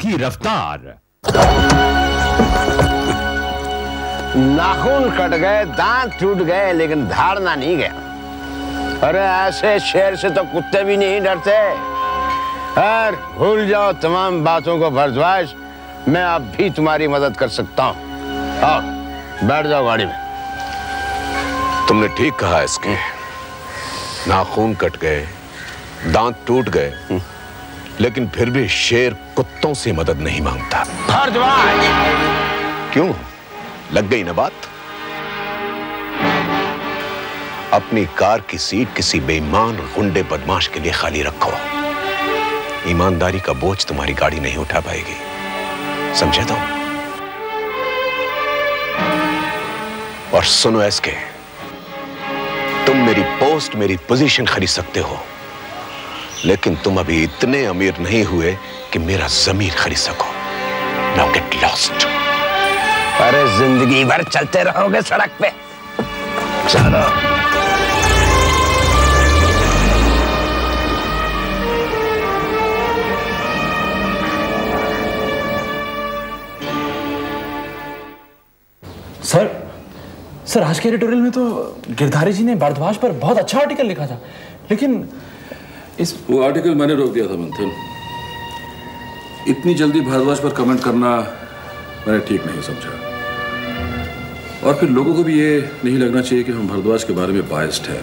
की रफ्तार। नाखून कट गए, दांत टूट गए, लेकिन धाड़ना नहीं गया। अरे ऐसे शेर से तो कुत्ते भी नहीं डरते। यार भूल जाओ तमाम बातों को भारद्वाज, मैं अब भी तुम्हारी मदद कर सकता हूँ। आओ बैठ जाओ गाड़ी में। तुमने ठीक कहा इसके, नाखून कट गए, दांत टूट गए, लेकिन फिर भी शेर कुत्तों से मदद नहीं मांगता। भारद्वाज! क्यों, लग गई ना बात? अपनी कार की सीट किसी बेईमान गुंडे बदमाश के लिए खाली रखो। ईमानदारी का बोझ तुम्हारी गाड़ी नहीं उठा पाएगी, समझे तुम? और सुनो एसके, तुम मेरी पोस्ट, मेरी पोजीशन खरीद सकते हो, लेकिन तुम अभी इतने अमीर नहीं हुए कि मेरा जमीर खरीद सको। Now get lost. अरे जिंदगी भर चलते रहोगे सड़क पे। चलो। सर आज के एडिटोरियल में तो गिरधारी जी ने भारद्वाज पर बहुत अच्छा आर्टिकल लिखा था, लेकिन वो आर्टिकल मैंने रोक दिया था मंथन। इतनी जल्दी भारद्वाज पर कमेंट करना मैंने ठीक नहीं समझा, और फिर लोगों को भी ये नहीं लगना चाहिए कि हम भारद्वाज के बारे में बायस्ड है।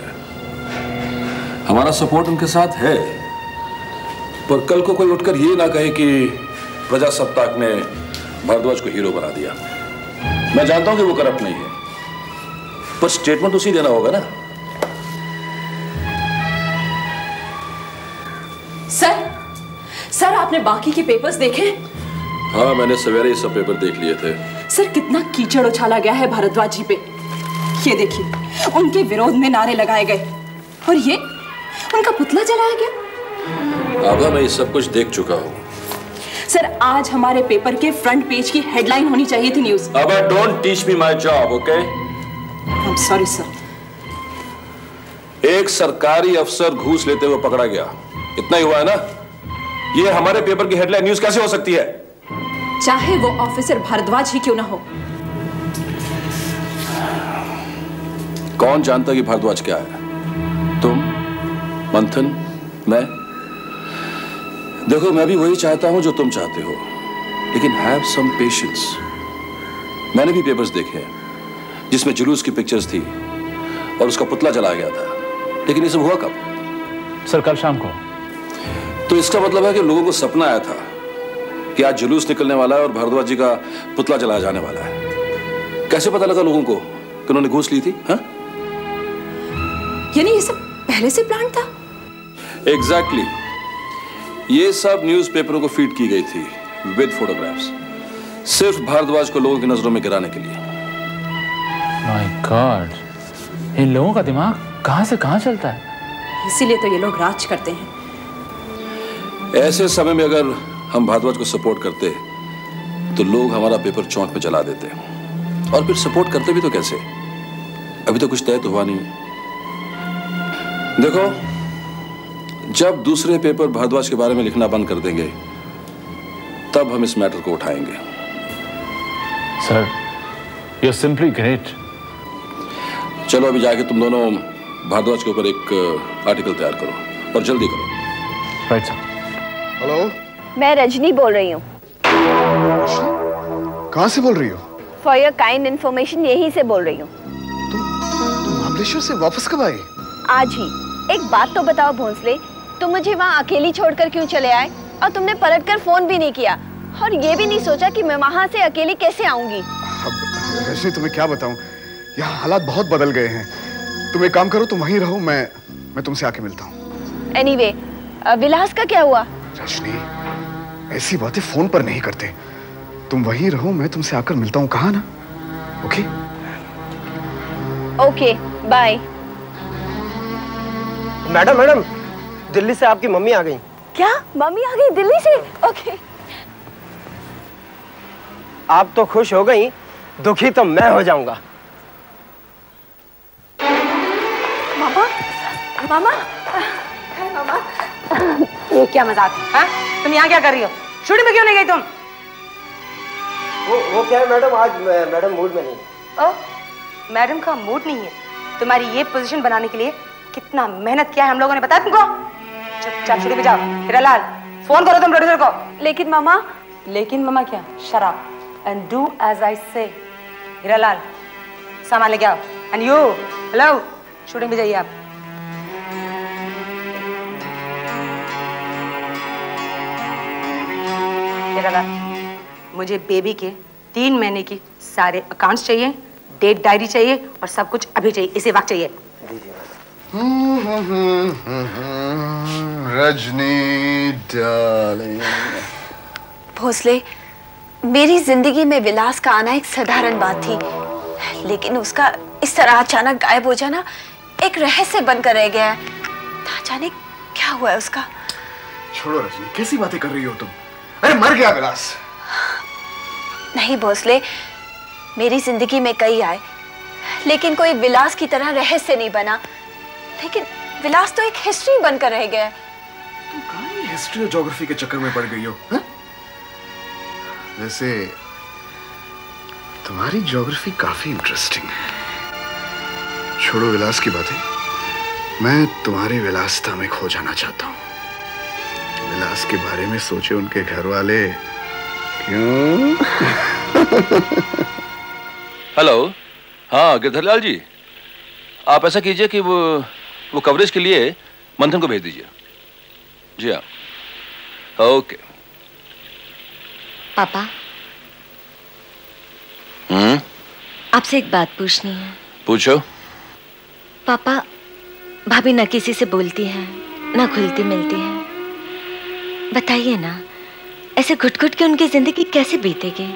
हमारा सपोर्ट उनके साथ है, पर कल को कोई उठकर ये ना कहे कि प्रजासत्ताक ने भारद्वाज को हीरो बना दिया। मैं जानता हूं कि वो करप्ट नहीं है, पर स्टेटमेंट उसी देना होगा ना। सर आपने बाकी के पेपर्स देखे? हाँ, मैंने सवेरे ये सब पेपर देख लिए थे। सर कितना कीचड़ उछाला गया है भारद्वाज जी पे। ये देखिए, उनके विरोध में नारे लगाए गए, और ये उनका पुतला जलाया गया। आभा, मैं ये सब कुछ देख चुका हूँ। सर आज हमारे पेपर के फ्रंट पेज की हेडलाइन होनी चाहिए थी news. Abha, don't teach me my job, okay? I am sorry sir. एक सरकारी अफसर घूस लेते हुए पकड़ा गया, इतना ही हुआ है ना? ये हमारे पेपर की हेडलाइन न्यूज कैसे हो सकती है? चाहे वो ऑफिसर भारद्वाज ही क्यों ना हो। कौन जानता कि भारद्वाज क्या है? तुम, मंथन, मैं? देखो, मैं भी वही चाहता हूं जो तुम चाहते हो, लेकिन हैव सम पेशेंस। मैंने भी पेपर्स देखे हैं जिसमें जुलूस की पिक्चर्स थी और उसका पुतला जलाया गया था, लेकिन ये सब हुआ कब? सर कल शाम को। तो इसका मतलब है कि लोगों को सपना आया था कि आज जुलूस निकलने वाला है और भारद्वाज जी का पुतला जलाया जाने वाला है। कैसे पता लगा लोगों को कि उन्होंने घूस ली थी? हाँ, यानी ये सब पहले से प्लान था? एग्जैक्टली। ये सब न्यूज़पेपरों को फीड की गई थी विद फोटोग्राफ्स, सिर्फ भारद्वाज को लोगों की नजरों में गिराने के लिए। माय गॉड, इन लोगों का दिमाग कहां से कहां चलता है। इसीलिए तो ये लोग राज करते हैं। ऐसे समय में अगर हम भारद्वाज को सपोर्ट करते तो लोग हमारा पेपर चौंक में जला देते, और फिर सपोर्ट करते भी तो कैसे? अभी तो कुछ तय तो हुआ नहीं। देखो, जब दूसरे पेपर भारद्वाज के बारे में लिखना बंद कर देंगे, तब हम इस मैटर को उठाएंगे। Sir, you are simply great. चलो अभी जाके तुम दोनों भारद्वाज के ऊपर एक आर्टिकल तैयार करो, और जल्दी करो। Right sir. हेलो, मैं रजनी बोल रही हूँ। कहाँ से बोल रही हो? फॉर योर काइंड इन्फॉर्मेशन यहीं से बोल रही हूँ। तुम महाबलेश्वर से वापस कब आई? आज ही। एक बात तो बताओ भोंसले, तुम मुझे वहाँ अकेली छोड़कर क्यों चले आए? और तुमने पलटकर फोन भी नहीं किया, और ये भी नहीं सोचा कि मैं वहाँ से अकेली कैसे आऊंगी। रजनी, तुम्हें क्या बताऊँ, यहाँ हालात बहुत बदल गए हैं। तुम एक काम करो, तुम वहीं रहो, मैं तुमसे आके मिलता हूँ। एनीवे, विलास का क्या हुआ? रजनी, ऐसी बातें फोन पर नहीं करते। तुम वहीं रहो, मैं तुमसे आकर मिलता हूँ, कहा ना? Okay okay, bye. Madam, Delhi से आपकी मम्मी आ गई। क्या? मम्मी आ गई दिल्ली से? ओके। आप तो खुश हो गई, दुखी तो मैं हो जाऊंगा। मामा, मामा, मामा, ये क्या मजाक है? हाँ? तुम यहाँ क्या कर रही हो? शूटिंग में क्यों नहीं गई तुम? वो क्या है मैडम, आज मैडम मूड में नहीं। ओ, मैडम का मूड नहीं है? तुम्हारी ये पोजीशन बनाने के लिए कितना मेहनत किया है हम लोगों ने, पता है तुमको? चुपचाप शूटिंग पे जाओ। हीरालाल, फोन करो तुम प्रोड्यूसर को। लेकिन मामा। लेकिन मामा क्या? Shut up and do as I say. Hiralal, सामान लेके आओ। एंड यू, हेलो, शूटिंग पे जाइए आप। मुझे बेबी के 3 महीने की सारे अकाउंट्स चाहिए, डेट डायरी चाहिए और सब कुछ अभी चाहिए, इसी वक्त चाहिए। रजनी डार्लिंग। भोसले, मेरी जिंदगी में विलास का आना एक साधारण बात थी, लेकिन उसका इस तरह अचानक गायब हो जाना एक रहस्य बनकर रह गया है। ना जाने क्या हुआ है उसका। छोड़ो रजनी, कैसी बातें कर रही हो तुम? अरे मर गया विलास। नहीं भोसले, मेरी जिंदगी में कई आए, लेकिन कोई विलास की तरह रहस्य नहीं बना। लेकिन विलास तो एक हिस्ट्री बनकर रह गया है। तुम कहाँ हिस्ट्री और ज्योग्राफी के चक्कर में पड़ गई हो? हा? वैसे तुम्हारी ज्योग्राफी काफी इंटरेस्टिंग है। छोड़ो विलास की बातें, मैं तुम्हारी विलासता में खो जाना चाहता हूँ। विलास के बारे में सोचे उनके घर वाले। क्यों? हेलो, हाँ गिरधरलाल जी, आप ऐसा कीजिए कि वो कवरेज के लिए मंथन को भेज दीजिए। जी हाँ, ओके। पापा, आपसे एक बात पूछनी है। पूछो। पापा, भाभी न किसी से बोलती है, न खुलती मिलती है। बताइए ना, ऐसे घुट घुट के उनकी जिंदगी कैसे बीतेगी?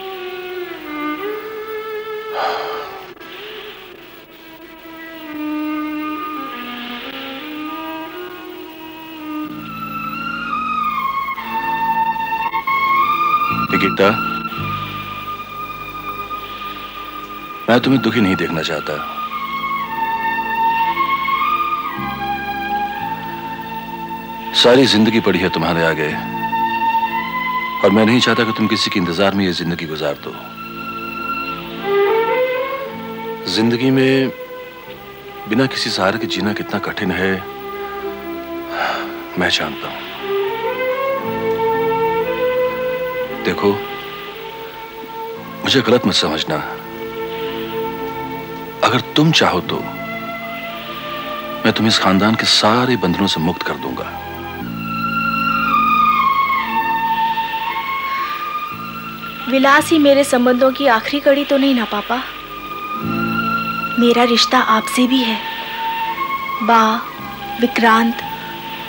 गीता, मैं तुम्हें दुखी नहीं देखना चाहता। सारी जिंदगी पड़ी है तुम्हारे आगे, और मैं नहीं चाहता कि तुम किसी के इंतजार में ये जिंदगी गुजार दो। जिंदगी में बिना किसी सहारे के जीना कितना कठिन है, मैं जानता हूं। देखो, मुझे गलत मत समझना। अगर तुम चाहो तो मैं तुम्हें इस खानदान के सारे बंधनों से मुक्त कर दूंगा। विलास ही मेरे संबंधों की आखिरी कड़ी तो नहीं ना पापा? मेरा रिश्ता आपसे भी है, बा, विक्रांत,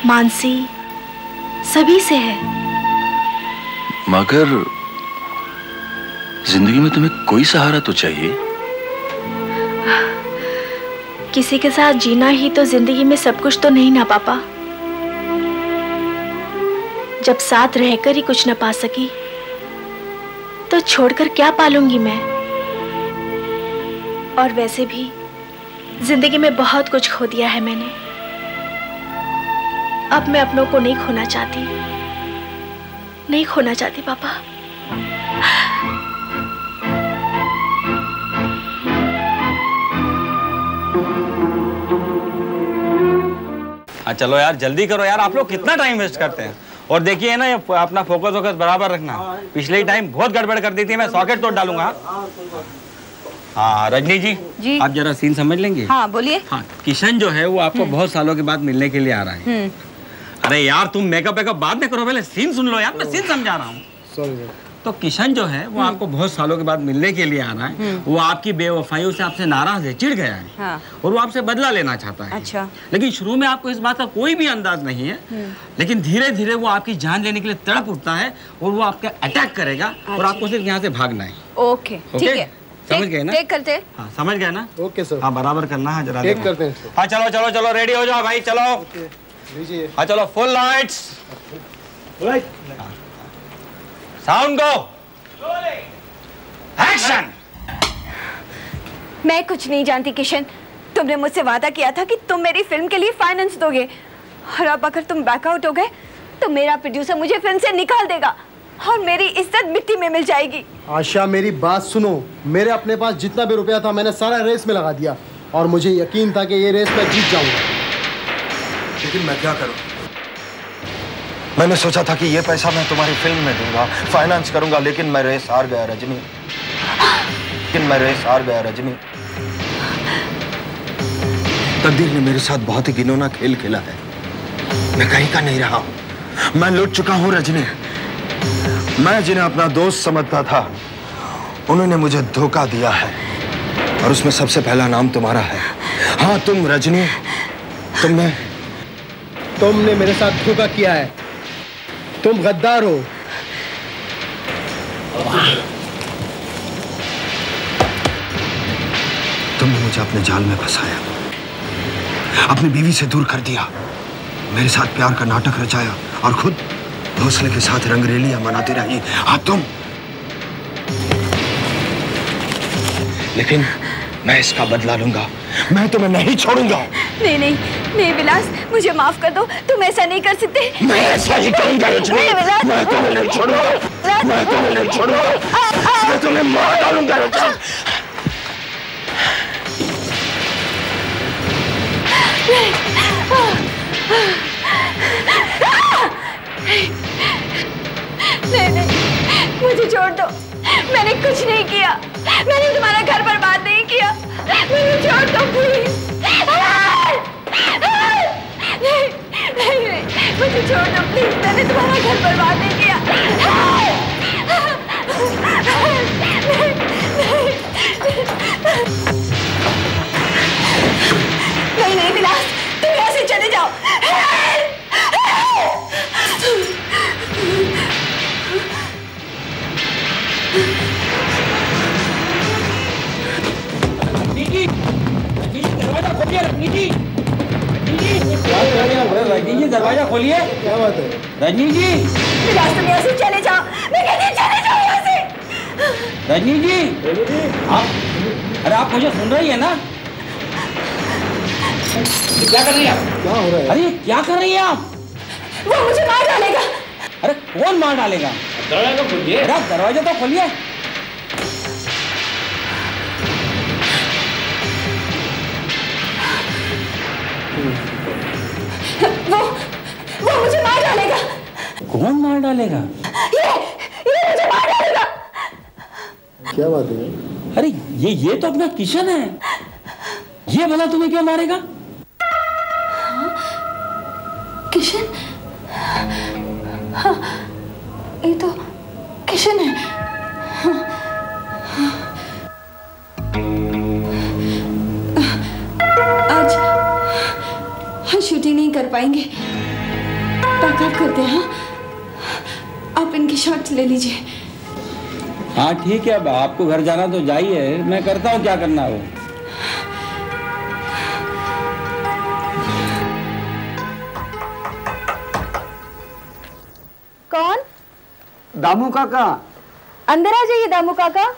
मानसी, सभी से है। मगर जिंदगी में तुम्हें कोई सहारा तो चाहिए। किसी के साथ जीना ही तो जिंदगी में सब कुछ तो नहीं ना पापा? जब साथ रहकर ही कुछ न पा सकी, तो छोड़कर क्या पालूंगी मैं? और वैसे भी जिंदगी में बहुत कुछ खो दिया है मैंने। अब मैं अपनों को नहीं खोना चाहती, नहीं खोना चाहती पापा। हाँ चलो यार, जल्दी करो यार, आप लोग कितना टाइम वेस्ट करते हैं। और देखिए ना, ये अपना फोकस बराबर रखना। पिछले ही टाइम बहुत गड़बड़ कर दी थी, मैं सॉकेट तोड़ डालूंगा। हाँ रजनी जी, आप जरा सीन समझ लेंगे? हाँ बोलिए। हाँ, किशन जो है वो आपको बहुत सालों के बाद मिलने के लिए आ रहा है। अरे यार, तुम मेकअप बाद में करो, पहले सीन सुन लो यार, मैं सीन समझा रहा हूँ। तो किशन जो है वो आपको बहुत सालों के बाद मिलने के लिए आ रहा है। वो आपकी बेवफाइयों से आपसे नाराज है, चिढ़ गया है। हाँ। और वो आपसे बदला लेना चाहता है। अच्छा। लेकिन शुरू में आपको इस बात का कोई भी अंदाज नहीं है, लेकिन धीरे धीरे वो आपकी जान लेने के लिए तड़प उठता है और वो आपका अटैक करेगा। अच्छा। और आपको सिर्फ यहाँ से भागना है। ओके, ठीक है, समझ गए ना? टेक करते हैं। हाँ समझ गए ना? Okay sir. हाँ बराबर करना है जरा। टेक करते हैं। हाँ चलो चलो चलो, रेडी हो जाओ भाई, चलो। हाँ चलो, फुल लाइट्स, साउंड गो, एक्शन। मैं कुछ नहीं जानती किशन, तुमने मुझसे वादा किया था कि तुम मेरी फिल्म के लिए फाइनेंस दोगे, और अब अगर तुम बैकआउट हो गए तो मेरा प्रोड्यूसर मुझे फिल्म से निकाल देगा। और मेरी इज्जत मिट्टी में मिल जाएगी। आशा मेरी बात सुनो, मेरे अपने पास जितना भी रुपया था मैंने सारा रेस में लगा दिया और मुझे यकीन था कि ये रेस मैं जीत जाऊंगा, लेकिन मैं क्या करूं? मैंने सोचा था कि ये पैसा मैं तुम्हारी फिल्म में दूंगा, फाइनेंस करूंगा, लेकिन मैं रेस हार गया रजनी। तकदीर ने मेरे साथ बहुत ही घिनौना खेल खेला है। मैं कहीं का नहीं रहा हूं, मैं लुट चुका हूं रजनी। मैं जिन्हें अपना दोस्त समझता था उन्होंने मुझे धोखा दिया है और उसमें सबसे पहला नाम तुम्हारा है। हाँ तुम रजनी, तुमने मेरे साथ धोखा किया है, तुम गद्दार हो। तुमने मुझे अपने जाल में फंसाया, अपनी बीवी से दूर कर दिया, मेरे साथ प्यार का नाटक रचाया और खुद भोसले के साथ रंगरेलियां मनाती रही। हाँ तुम, लेकिन मैं इसका बदला लूंगा, मैं तुम्हें नहीं छोड़ूंगा। नहीं नहीं नहीं विलास, मुझे माफ कर दो, तुम ऐसा नहीं कर सकते। मैं ऐसा ही करूंगा रजनी, मैं तुम्हें नहीं छोड़ूंगा, मैं तुम्हें नहीं छोड़ूंगा, मैं तुम्हें मार डालूंगा रजनी। नहीं नहीं मुझे छोड़ दो, मैंने कुछ नहीं किया, मैंने तुम्हारा घर बर्बाद नहीं किया, मुझे छोड़ दो प्लीज। नहीं नहीं नहीं मुझे छोड़ दो प्लीज, मैंने तुम्हारा घर बर्बाद नहीं किया। नहीं नहीं विलास, तुम यहाँ से चले जाओ। दरवाजा खोलिए रजनी जी, रजनी जी दरवाजा खोलिए। क्या बात है रजनी जी? विलास तुम यहाँ से चले जाओ, मैं कहती हूँ चले जाओ यहाँ से। रजनी जी आप, अरे आप मुझे सुन रही है ना? क्या कर रही हैं आप? क्या हो रहा है? अरे क्या कर रही हैं आप? वो मुझे मार डालेगा। अरे कौन मार डालेगा? दरवाजा खोलिए। अरे आप दरवाजा तो खोलिए। वो मुझे मार डालेगा। कौन मार डालेगा? ये मुझे मार डालेगा। क्या बात है? अरे ये तो अपना किशन है, ये भला तुम्हें क्यों मारेगा? किशन? हाँ, ये तो किशन है। आज हम शूटिंग नहीं कर पाएंगे, पैकअप करते हैं। आप इनके शॉट ले लीजिए। हाँ ठीक है, अब आपको घर जाना तो जाइए, मैं करता हूँ क्या करना हो। कौन? दामू काका। अंदर आ जाइए दामू काका।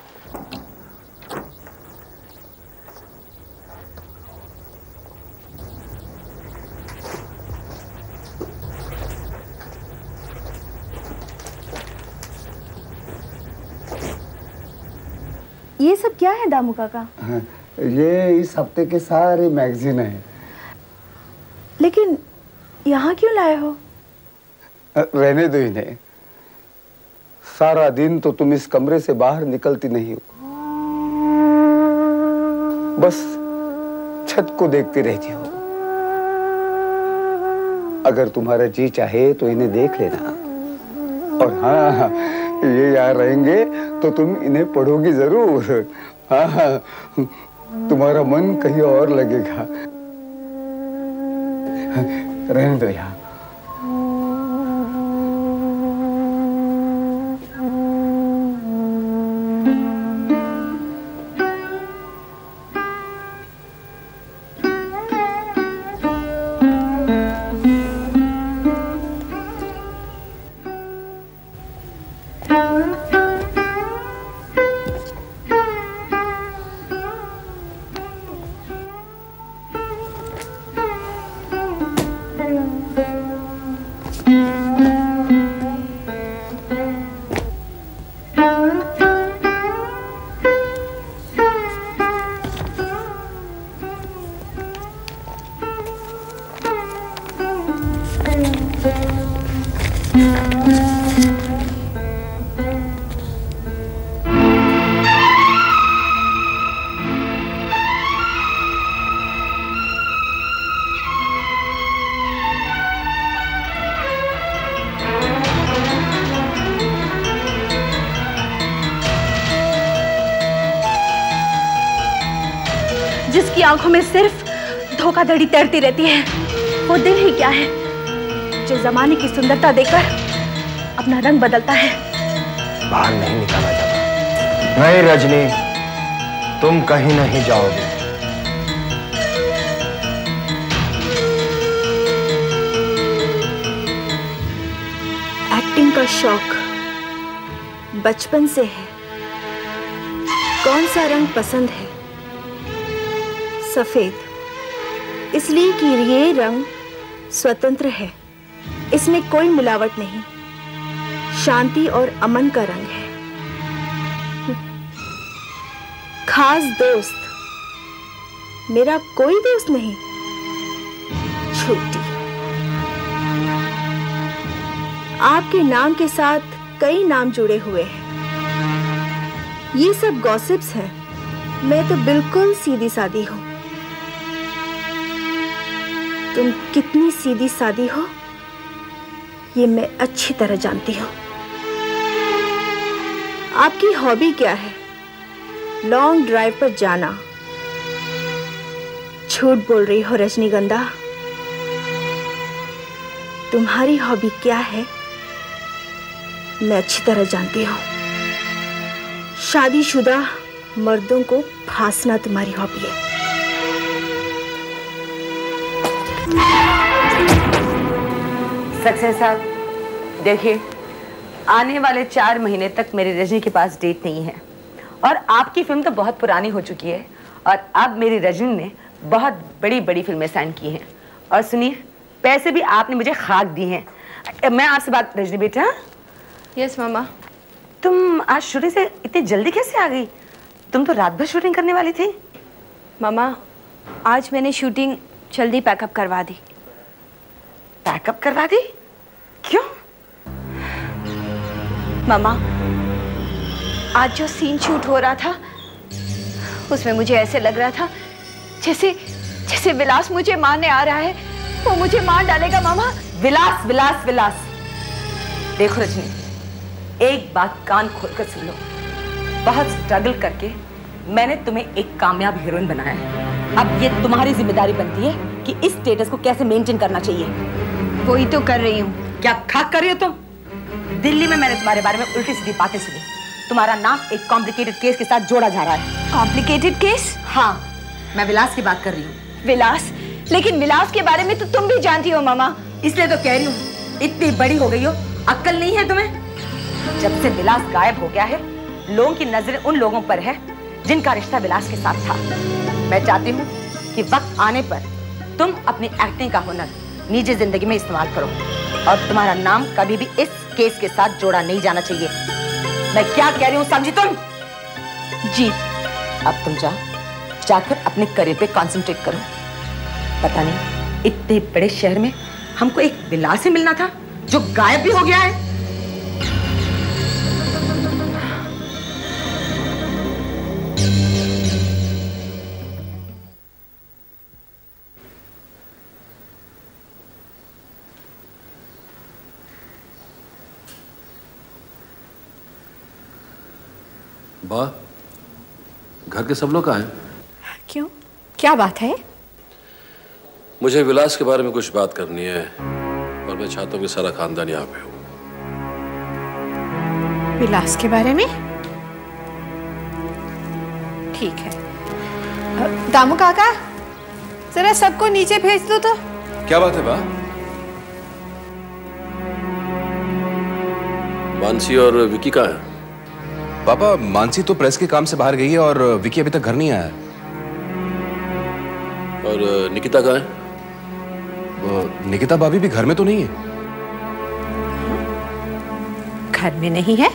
ये सब क्या है दामू काका? ये इस हफ्ते के सारे मैगजीन है। लेकिन यहाँ क्यों लाए हो? रहने दो इन्हें, सारा दिन तो तुम इस कमरे से बाहर निकलती नहीं हो, बस छत को देखती रहती हो। अगर तुम्हारा जी चाहे तो इन्हें देख लेना। और हाँ, ये यहाँ रहेंगे तो तुम इन्हें पढ़ोगी जरूर। हाँ, तुम्हारा मन कहीं और लगेगा। रहने दो यहाँ। जिसकी आंखों में सिर्फ धोखाधड़ी तैरती रहती है, वो दिल ही क्या है जो जमाने की सुंदरता देखकर अपना रंग बदलता है। बाहर नहीं निकाला जाता। नहीं रजनी, तुम कहीं नहीं जाओगे। एक्टिंग का शौक बचपन से है। कौन सा रंग पसंद है? सफेद, इसलिए कि ये रंग स्वतंत्र है, इसमें कोई मिलावट नहीं, शांति और अमन का रंग है। खास दोस्त, मेरा कोई दोस्त नहीं, छुट्टी। आपके नाम के साथ कई नाम जुड़े हुए हैं। ये सब गॉसिप्स हैं। मैं तो बिल्कुल सीधी सादी हूं। तुम कितनी सीधी सादी हो ये मैं अच्छी तरह जानती हूं। आपकी हॉबी क्या है? लॉन्ग ड्राइव पर जाना। झूठ बोल रही हो रजनीगंधा। तुम्हारी हॉबी क्या है मैं अच्छी तरह जानती हूं। शादीशुदा मर्दों को फांसना तुम्हारी हॉबी है। सक्सेस साहब, देखिए, आने वाले 4 महीने तक मेरी रजनी के पास डेट नहीं है और आपकी फिल्म तो बहुत पुरानी हो चुकी है और अब मेरी रजनी ने बहुत बड़ी बड़ी फिल्में साइन की हैं। और सुनिए, पैसे भी आपने मुझे खाक दी हैं। मैं आपसे बात, रजनी बेटा। यस मामा। तुम आज शूटिंग से इतनी जल्दी कैसे आ गई? तुम तो रात भर शूटिंग करने वाली थी। मामा, आज मैंने शूटिंग जल्दी पैकअप करवा दी। पैकअप करवा दी? क्यों? मामा, आज जो सीन शूट हो रहा था उसमें मुझे ऐसे लग रहा था जैसे विलास मुझे मारने आ रहा है। वो मुझे मार डालेगा मामा। विलास विलास विलास। देखो रजनी, एक बात कान खोलकर सुन लो। बहुत स्ट्रगल करके मैंने तुम्हें एक कामयाब हीरोइन बनाया है। अब ये तुम्हारी जिम्मेदारी बनती है कि इस स्टेटस को कैसे मेंटेन करना चाहिए। वही तो कर रही हूँ। क्या खाक कर रही हो तुम? दिल्ली में मैंने तुम्हारे बारे में उल्टी सीधी बातें सुनी। तुम्हारा नाम एक कॉम्प्लिकेटेड केस के साथ जोड़ा जा रहा है। Complicated case? हाँ, मैं विलास की बात कर रही हूँ। विलास? लेकिन विलास के बारे में तो तुम भी जानती हो मामा। इसलिए तो कह रही हूँ, इतनी बड़ी हो गई हो, अक्ल नहीं है तुम्हें? जब से विलास गायब हो गया है, लोगों की नजरें उन लोगों पर है जिनका रिश्ता विलास के साथ था। मैं चाहती हूँ कि वक्त आने पर तुम अपनी एक्टिंग का हुनर निजी जिंदगी में इस्तेमाल करो और तुम्हारा नाम कभी भी इस केस के साथ जोड़ा नहीं जाना चाहिए। मैं क्या कह रही हूँ समझी तुम? जी। अब तुम जाकर अपने करियर पे कंसंट्रेट करो। पता नहीं इतने बड़े शहर में हमको एक विलास ही मिलना था जो गायब भी हो गया है। वाह, घर के सब लोग कहाँ हैं? क्यों, क्या बात है? मुझे विलास के बारे में कुछ बात करनी है और मैं चाहता हूँ कि सारा खानदान यहाँ पे हो। विलास के बारे में? ठीक है। दामू काका, जरा सबको नीचे भेज दो तो। क्या बात है बा? मानसी और विकी कहाँ है? पापा, मानसी तो प्रेस के काम से बाहर गई है और विकी अभी तक घर नहीं आया है। और निकिता कहाँ है? निकिता भाभी भी घर में तो नहीं है। घर में नहीं है?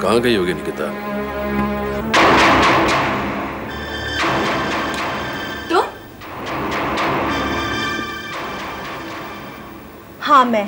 कहाँ गई होगी निकिता? हाँ मैं